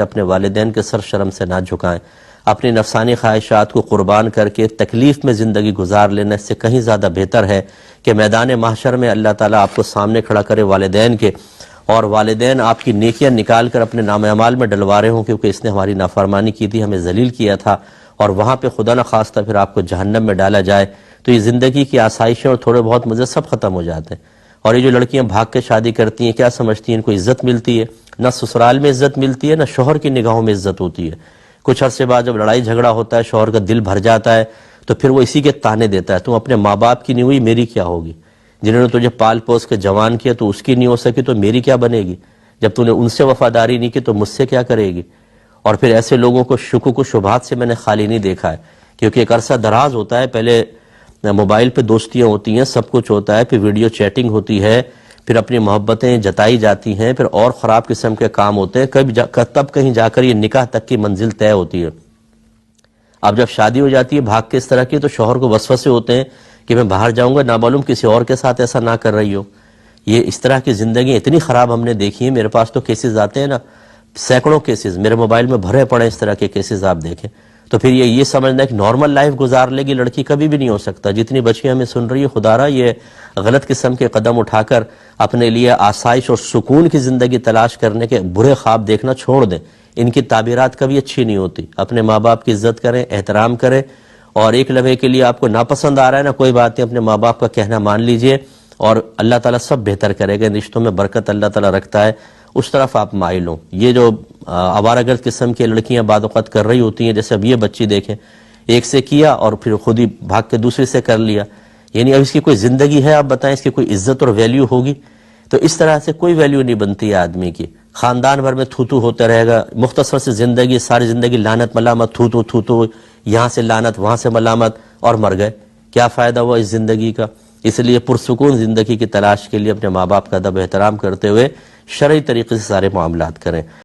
کہ اپنے والدین کے سر شرم سے نہ جھکائیں، اپنی نفسانی خواہشات کو قربان کر کے تکلیف میں زندگی گزار لینا اس سے کہیں زیادہ بہتر ہے کہ میدان محشر میں اللہ تعالیٰ آپ کو سامنے کھڑا کرے والدین کے، اور والدین آپ کی نیکیاں نکال کر اپنے نام اعمال میں ڈلوا رہے ہوں کیونکہ اس نے ہماری نافرمانی کی تھی، ہمیں ذلیل کیا تھا، اور وہاں پہ خدا نہ خواستہ پھر آپ کو جہنم میں ڈالا جائے، تو یہ زندگی کی آسائشیں اور تھوڑے بہت مزے سب ختم ہو جاتے ہیں۔ اور یہ جو لڑکیاں بھاگ کے شادی کرتی ہیں، کیا سمجھتی ہیں ان کو عزت ملتی ہے؟ نہ سسرال میں عزت ملتی ہے، نہ شوہر کی نگاہوں میں عزت ہوتی ہے۔ کچھ عرصے بعد جب لڑائی جھگڑا ہوتا ہے، شوہر کا دل بھر جاتا ہے، تو پھر وہ اسی کے تانے دیتا ہے، تم اپنے ماں باپ کی نہیں ہوئی میری کیا ہوگی؟ جنہوں نے تجھے پال پوس کے جوان کیا تو اس کی نہیں ہو سکی تو میری کیا بنے گی؟ جب تو نے ان سے وفاداری نہیں کی تو مجھ سے کیا کرے گی؟ اور پھر ایسے لوگوں کو شکوک و شبہات سے میں نے خالی نہیں دیکھا ہے، کیونکہ ایک عرصہ دراز ہوتا ہے، پہلے موبائل پہ دوستیاں ہوتی ہیں، سب کچھ ہوتا ہے، پھر ویڈیو چیٹنگ ہوتی ہے، پھر اپنی محبتیں جتائی جاتی ہیں، پھر اور خراب قسم کے کام ہوتے ہیں، تب کہیں جا کر یہ نکاح تک کی منزل طے ہوتی ہے۔ اب جب شادی ہو جاتی ہے بھاگ کے اس طرح کی، تو شوہر کو وسوسے ہوتے ہیں کہ میں باہر جاؤں گا، نامعلوم کسی اور کے ساتھ ایسا نہ کر رہی ہو۔ یہ اس طرح کی زندگی اتنی خراب ہم نے دیکھی ہے، میرے پاس تو کیسز آتے ہیں نا، سینکڑوں کیسز میرے موبائل میں بھرے پڑے اس طرح کے کیسز، آپ دیکھیں تو پھر یہ سمجھنا ہے کہ نارمل لائف گزار لے گی لڑکی، کبھی بھی نہیں ہو سکتا۔ جتنی بچیاں ہمیں سن رہی ہے، خدا را یہ غلط قسم کے قدم اٹھا کر اپنے لیے آسائش اور سکون کی زندگی تلاش کرنے کے برے خواب دیکھنا چھوڑ دیں، ان کی تعبیرات کبھی اچھی نہیں ہوتی۔ اپنے ماں باپ کی عزت کریں، احترام کریں، اور ایک لمحے کے لیے آپ کو ناپسند آ رہا ہے نا، کوئی بات نہیں، اپنے ماں باپ کا کہنا مان لیجئے، اور اللہ تعالیٰ سب بہتر کرے گا۔ رشتوں میں برکت اللہ تعالیٰ رکھتا ہے، اس طرف آپ مائل ہوں۔ یہ جو آوارہ گرد قسم کی لڑکیاں بعض اوقات کر رہی ہوتی ہیں، جیسے اب یہ بچی دیکھیں، ایک سے کیا اور پھر خود ہی بھاگ کے دوسرے سے کر لیا، یعنی اب اس کی کوئی زندگی ہے؟ آپ بتائیں، اس کی کوئی عزت اور ویلیو ہوگی؟ تو اس طرح سے کوئی ویلیو نہیں بنتی ہے آدمی کی، خاندان بھر میں تھوتو ہوتا رہے گا، مختصر سے زندگی، ساری زندگی لعنت ملامت، تھوتو، یہاں سے لعنت وہاں سے ملامت، اور مر گئے۔ کیا فائدہ ہوا اس زندگی کا؟ اس لیے پرسکون زندگی کی تلاش کے لیے اپنے ماں باپ کا ادب و احترام کرتے ہوئے شرعی طریقے سے سارے معاملات کریں۔